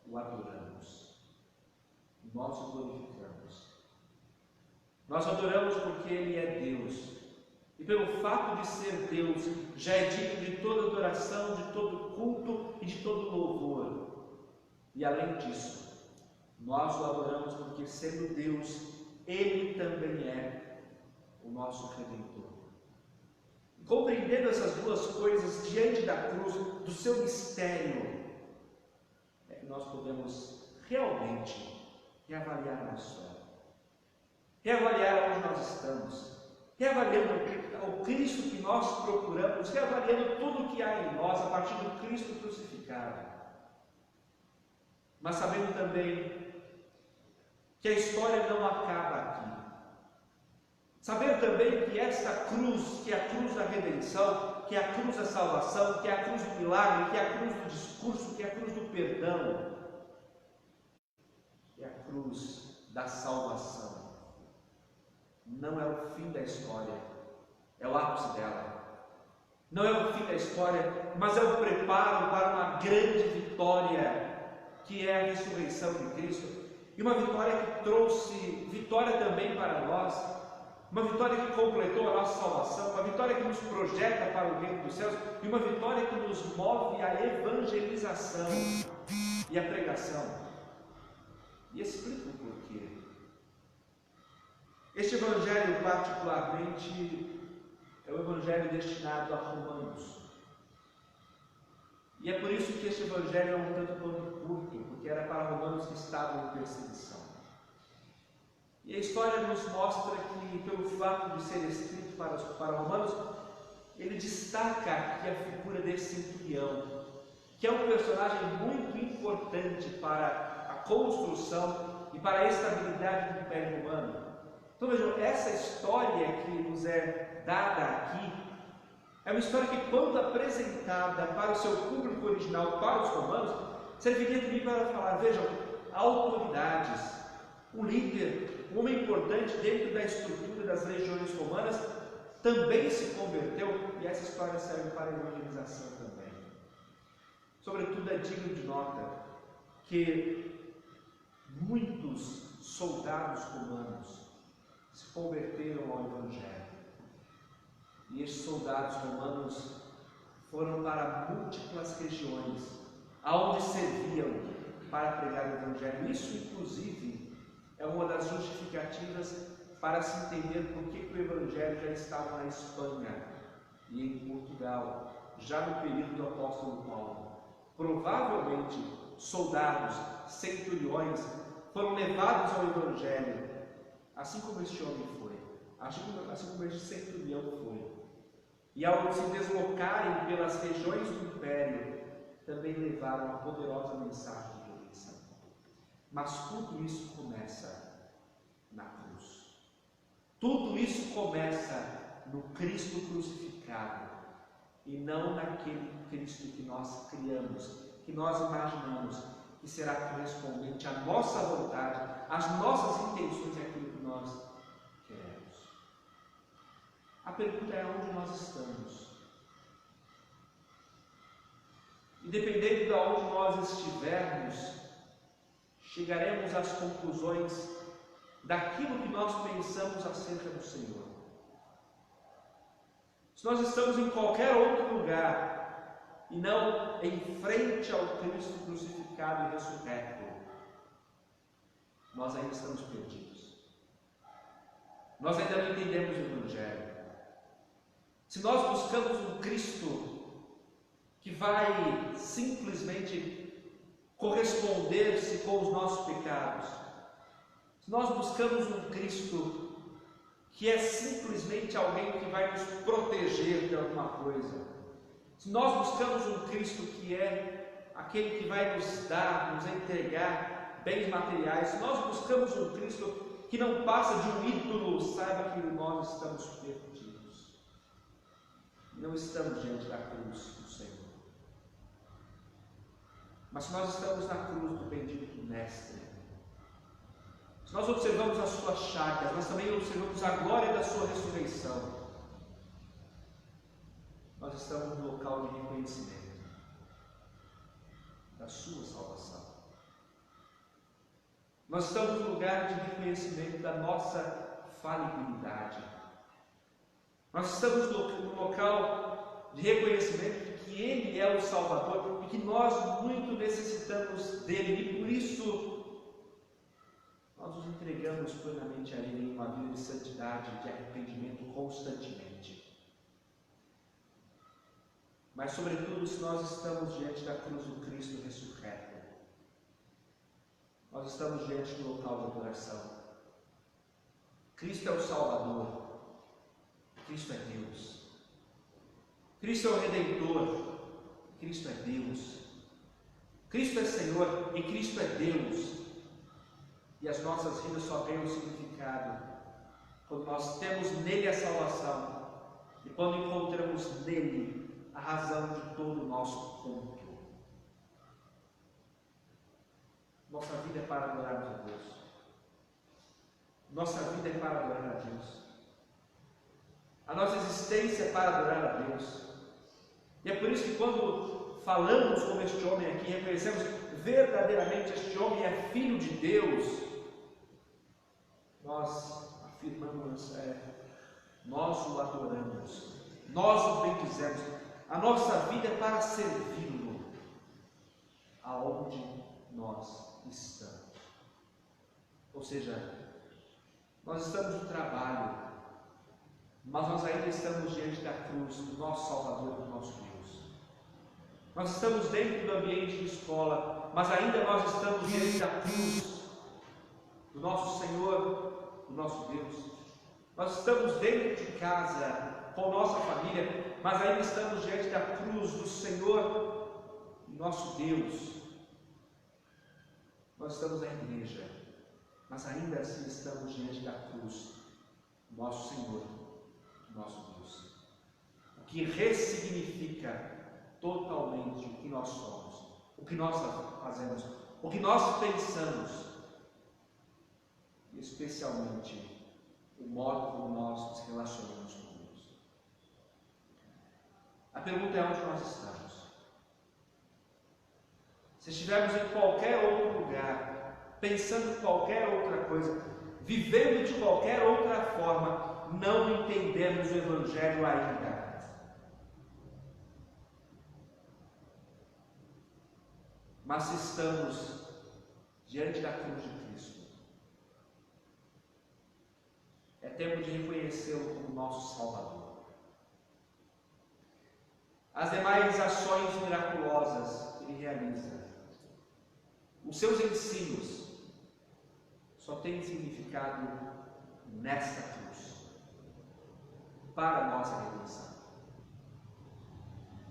o adoramos, nós o glorificamos. Nós adoramos porque Ele é Deus, e pelo fato de ser Deus, já é digno de toda adoração, de todo culto e de todo louvor. E além disso, nós o adoramos porque, sendo Deus, Ele também é o nosso Redentor. Compreendendo essas duas coisas diante da cruz, do seu mistério, é que nós podemos realmente reavaliar a nossa história, reavaliar onde nós estamos, reavaliando o Cristo que nós procuramos, reavaliando tudo o que há em nós a partir do Cristo crucificado. Mas sabendo também que a história não acaba aqui. Saber também que esta cruz, que é a cruz da redenção, que é a cruz da salvação, que é a cruz do milagre, que é a cruz do discurso, que é a cruz do perdão, que é a cruz da salvação, não é o fim da história, é o ápice dela. Não é o fim da história, mas é o preparo para uma grande vitória, que é a ressurreição de Cristo. E uma vitória que trouxe vitória também para nós, uma vitória que completou a nossa salvação, uma vitória que nos projeta para o reino dos céus, e uma vitória que nos move à evangelização e à pregação. E explico o porquê. Este evangelho, particularmente, é o evangelho destinado a romanos. E é por isso que este evangelho é um tanto quanto curto, porque era para romanos que estavam em perseguição. E a história nos mostra que, pelo fato de ser escrito para romanos, ele destaca aqui a figura desse centurião, que é um personagem muito importante para a construção e para a estabilidade do Império Romano. Então vejam, essa história que nos é dada aqui é uma história que, quando apresentada para o seu público original, para os romanos, serviria também para falar, vejam, autoridades, um líder, um homem importante dentro da estrutura das legiões romanas, também se converteu, e essa história serve para a evangelização também. Sobretudo é digno de nota que muitos soldados romanos se converteram ao Evangelho. E estes soldados romanos foram para múltiplas regiões, aonde serviam para pregar o Evangelho. Isso, inclusive, é uma das justificativas para se entender por que o Evangelho já estava na Espanha e em Portugal, já no período do apóstolo Paulo. Provavelmente, soldados, centuriões, foram levados ao Evangelho, assim como este homem foi, assim como este centurião foi. E ao se deslocarem pelas regiões do Império, também levaram a poderosa mensagem de redenção. Mas tudo isso começa na cruz. Tudo isso começa no Cristo crucificado, e não naquele Cristo que nós criamos, que nós imaginamos que será correspondente à nossa vontade, às nossas intenções e àquilo que nós queremos. A pergunta é onde nós estamos. E dependendo de onde nós estivermos, chegaremos às conclusões daquilo que nós pensamos acerca do Senhor. Se nós estamos em qualquer outro lugar e não em frente ao Cristo crucificado e ressurreto, nós ainda estamos perdidos. Nós ainda não entendemos o Evangelho. Se nós buscamos um Cristo que vai simplesmente corresponder-se com os nossos pecados, se nós buscamos um Cristo que é simplesmente alguém que vai nos proteger de alguma coisa, se nós buscamos um Cristo que é aquele que vai nos dar, nos entregar bens materiais, se nós buscamos um Cristo que não passa de um ídolo, saiba que nós estamos perdidos. Não estamos diante da cruz do Senhor. Mas se nós estamos na cruz do bendito Mestre, se nós observamos as suas chagas, nós também observamos a glória da sua ressurreição, nós estamos no local de reconhecimento da sua salvação. Nós estamos no lugar de reconhecimento da nossa falibilidade. Nós estamos no local de reconhecimento de que Ele é o Salvador e que nós muito necessitamos dEle, e por isso nós nos entregamos plenamente a Ele em uma vida de santidade, de arrependimento constantemente. Mas, sobretudo, se nós estamos diante da cruz do Cristo ressurreto, nós estamos diante do local de adoração. Cristo é o Salvador, Cristo é Deus. Cristo é o Redentor, Cristo é Deus. Cristo é Senhor e Cristo é Deus. E as nossas vidas só ganham significado quando nós temos nele a salvação e quando encontramos nele a razão de todo o nosso culto. Nossa vida é para adorarmos a Deus. Nossa vida é para adorar a Deus. A nossa existência é para adorar a Deus. E é por isso que quando falamos como este homem aqui, reconhecemos verdadeiramente este homem é filho de Deus, nós afirmamos, nós o adoramos, nós o bendizemos, a nossa vida é para servi-lo, aonde nós estamos. Ou seja, Nós estamos no trabalho, mas nós ainda estamos diante da cruz do nosso Salvador, do nosso Deus. Nós estamos dentro do ambiente de escola, mas ainda nós estamos diante da cruz do nosso Senhor, do nosso Deus. Nós estamos dentro de casa, com nossa família, mas ainda estamos diante da cruz do Senhor, nosso Deus. Nós estamos na igreja, mas ainda assim estamos diante da cruz, nosso Senhor, nosso Deus. O que ressignifica totalmente o que nós somos, o que nós fazemos, o que nós pensamos, e especialmente o modo como nós nos relacionamos com Deus. A pergunta é onde nós estamos. Se estivermos em qualquer outro lugar, pensando em qualquer outra coisa, vivendo de qualquer outra forma, não entendemos o Evangelho ainda. Mas se estamos diante da cruz de Cristo, é tempo de reconhecê-lo como nosso Salvador. As demais ações miraculosas que Ele realiza, os seus ensinos, só têm significado nesta cruz, para a nossa redenção.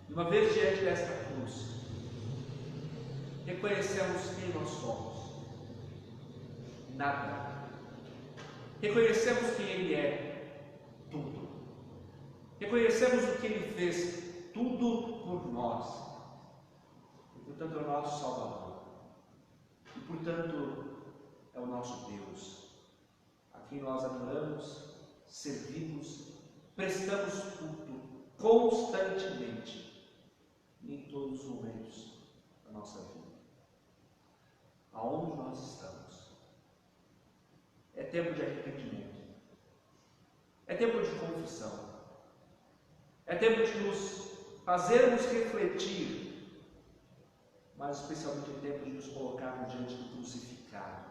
E uma vez diante desta cruz, reconhecemos quem nós somos. Nada. Reconhecemos quem Ele é. Tudo. Reconhecemos o que Ele fez. Tudo por nós. E, portanto, é o nosso Salvador. E, portanto, é o nosso Deus, a quem nós adoramos, servimos, prestamos culto constantemente, em todos os momentos da nossa vida. Aonde nós estamos? É tempo de arrependimento. É tempo de confissão. É tempo de nos fazermos refletir, mas especialmente é tempo de nos colocarmos diante do crucificado,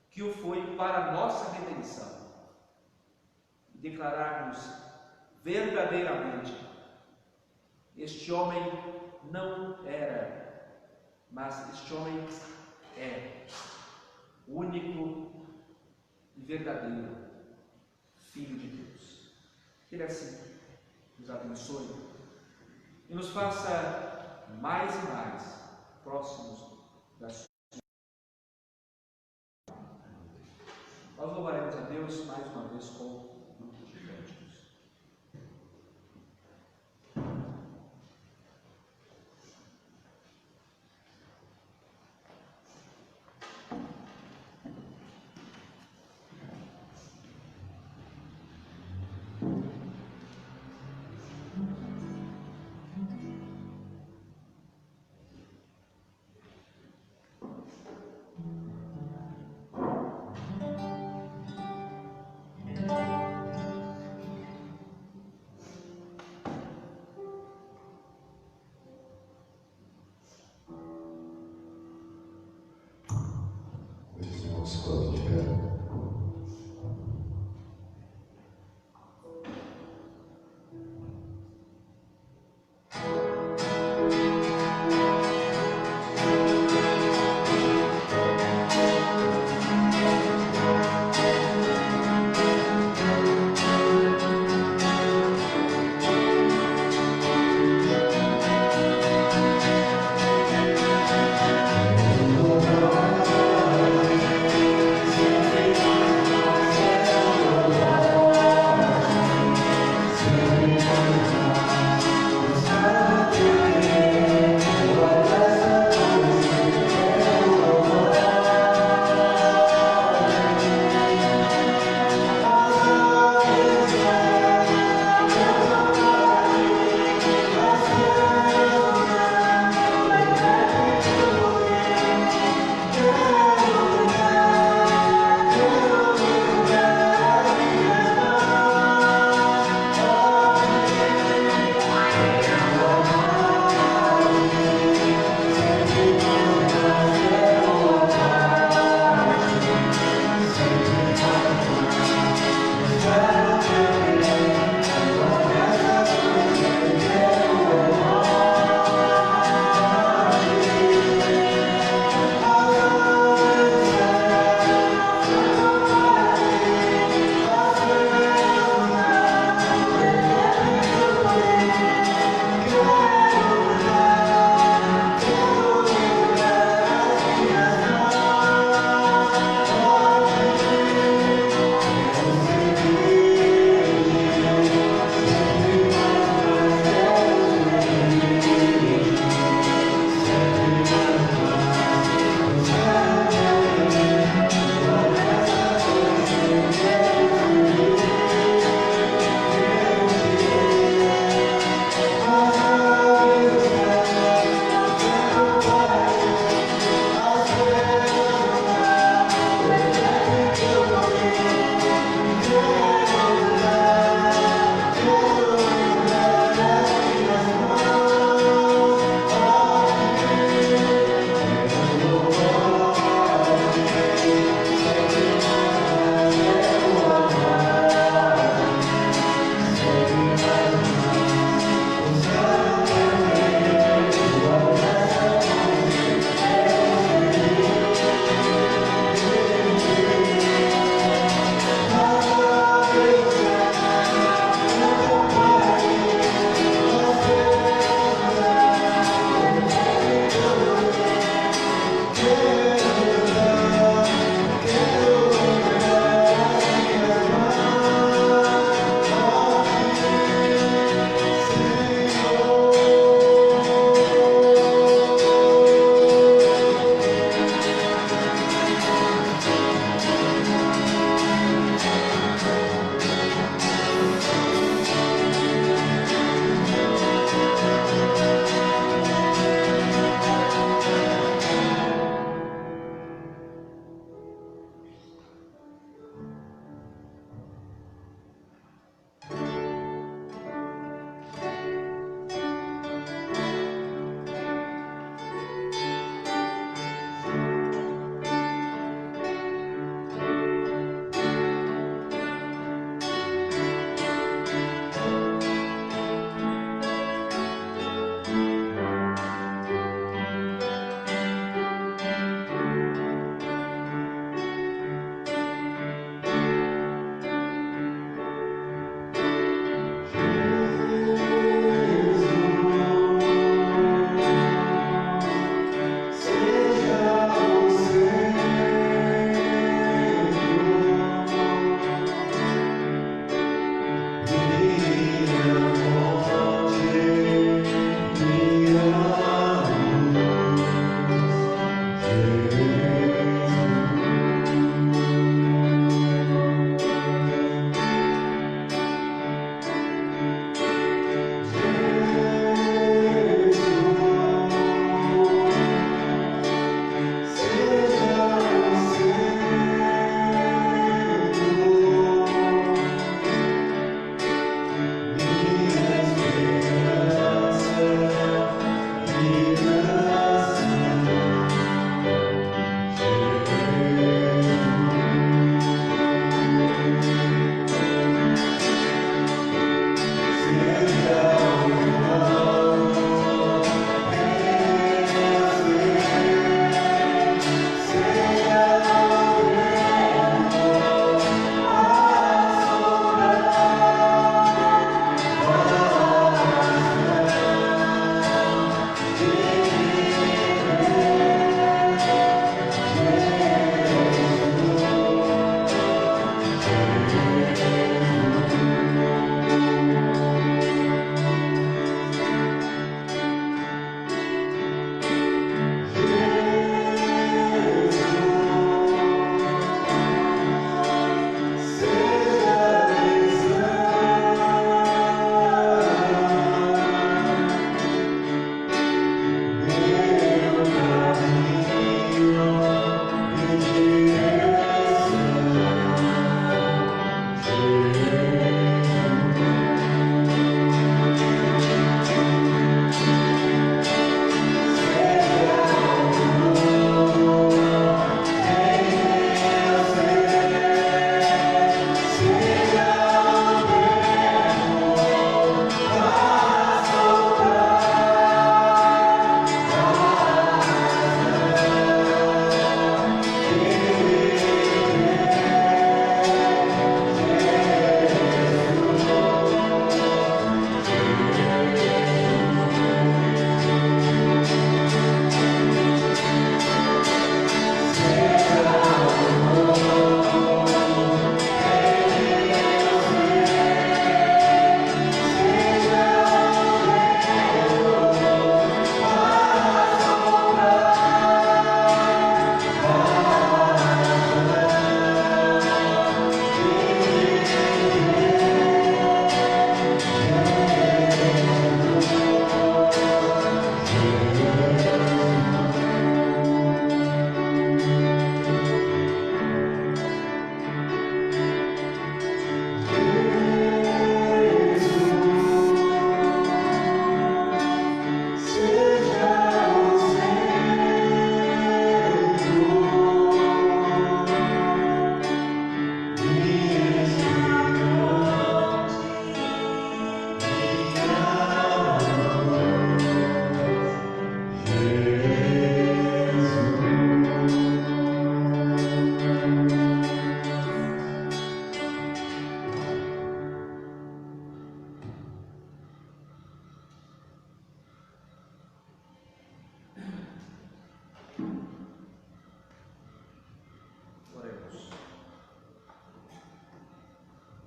que o foi para a nossa redenção, e declararmos verdadeiramente: este homem não era, mas este homem é o único e verdadeiro Filho de Deus. Que Ele assim nos abençoe e nos faça mais e mais próximos da sua. Nós louvaremos a Deus mais uma vez com o grupo de cânticos.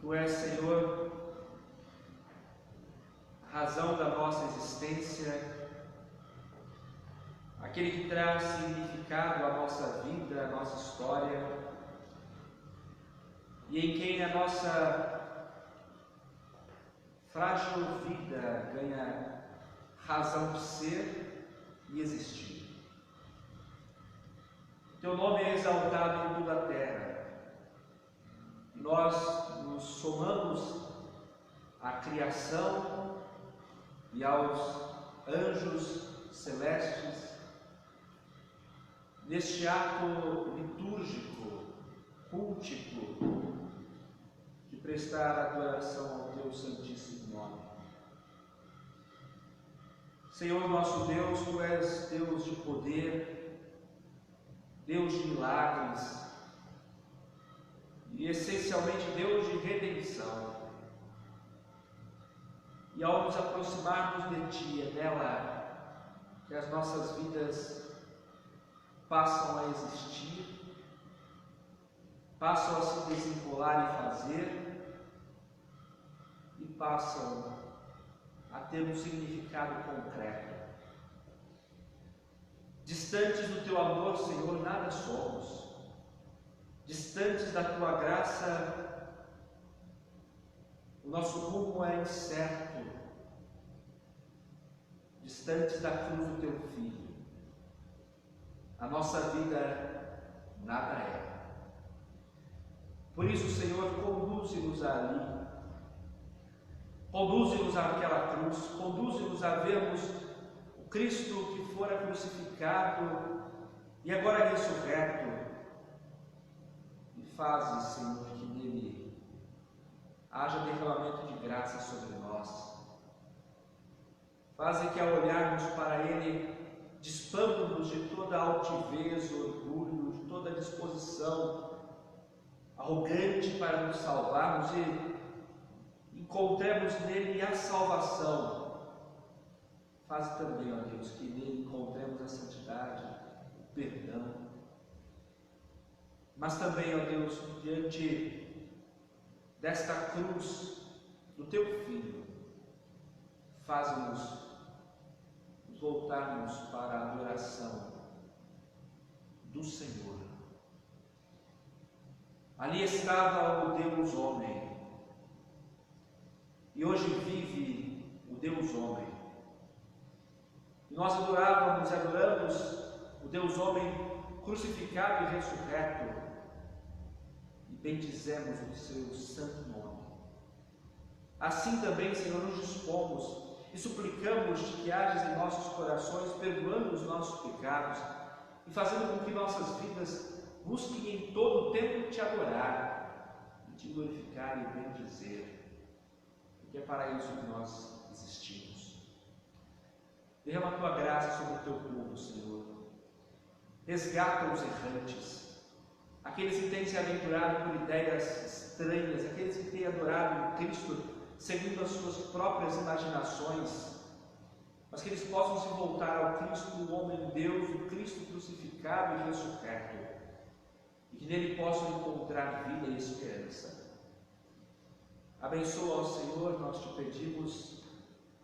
Tu és, Senhor, a razão da nossa existência, aquele que traz significado à nossa vida, à nossa história, e em quem a nossa frágil vida ganha razão de ser e existir. Teu nome é exaltado em toda a terra. Nós nos somamos à criação e aos anjos celestes neste ato litúrgico, cultico, de prestar adoração ao teu santíssimo nome. Senhor nosso Deus, tu és Deus de poder, Deus de milagres e essencialmente Deus de redenção. E ao nos aproximarmos de Ti, é nela que as nossas vidas passam a existir, passam a se desenrolar e fazer, e passam a ter um significado concreto. Distantes do Teu amor, Senhor, nada somos. Distantes da Tua graça, o nosso rumo é incerto. Distantes da cruz do Teu Filho, a nossa vida nada é. Por isso, Senhor, conduze-nos ali, conduze-nos àquela cruz, conduze-nos a vermos o Cristo que fora crucificado e agora ressurreto, e faze, Senhor, que nele haja derramamento de graça sobre nós. Faze que ao olharmos para Ele, despamos-nos de toda altivez, orgulho, de toda disposição arrogante para nos salvarmos e encontremos nele a salvação. Faze também, ó Deus, que nele encontremos a santidade, o perdão. Mas também, ó Deus, diante desta cruz do Teu Filho, faz-nos voltarmos para a adoração do Senhor. Ali estava o Deus homem, e hoje vive o Deus homem. E nós adorávamos e adoramos o Deus homem crucificado e ressurreto, e bendizemos o seu santo nome. Assim também, Senhor, nos dispomos e suplicamos que hajas em nossos corações, perdoando os nossos pecados e fazendo com que nossas vidas busquem em todo o tempo te adorar e te glorificar e bendizer, porque é para isso que nós existimos. Derrama a Tua graça sobre o Teu povo, Senhor. Resgata os errantes, aqueles que têm se aventurado por ideias estranhas, aqueles que têm adorado Cristo segundo as suas próprias imaginações, mas que eles possam se voltar ao Cristo, o homem Deus, o Cristo crucificado e ressurreto, e que nele possam encontrar vida e esperança. Abençoa, ó Senhor, nós te pedimos,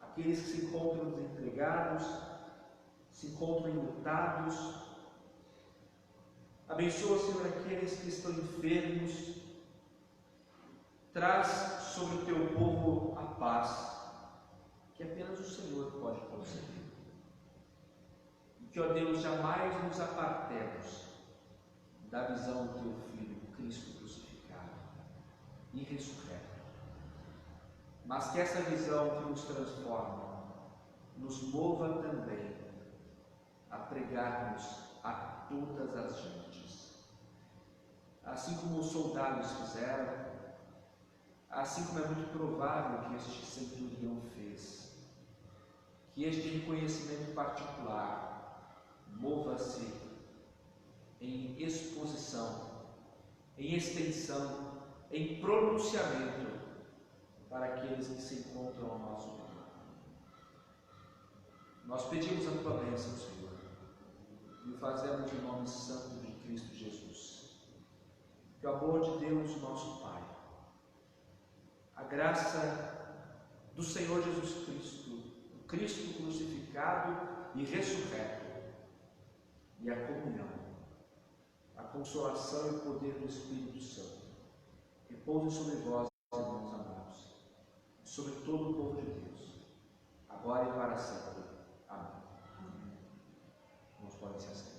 aqueles que se encontram desempregados, se encontram enlutados. Abençoa, Senhor, aqueles que estão enfermos. Traz sobre o Teu povo a paz, que apenas o Senhor pode conceder. E que, ó Deus, jamais nos apartemos da visão do Teu Filho, Cristo crucificado e ressurreto. Mas que essa visão que nos transforma, nos mova também a pregarmos a todas as gentes. Assim como os soldados fizeram, assim como é muito provável que este centurião fez, que este reconhecimento particular mova-se em exposição, em extensão, em pronunciamento para aqueles que se encontram ao nosso lado. Nós pedimos a Tua bênção, Senhor, e o fazemos em nome santo de Cristo Jesus. Que o amor de Deus, nosso Pai, graça do Senhor Jesus Cristo, o Cristo crucificado e ressurreto, e a comunhão, a consolação e o poder do Espírito Santo repousem sobre vós, irmãos amados, e sobre todo o povo de Deus, agora e para sempre. Amém. Irmãos, podem se assentar.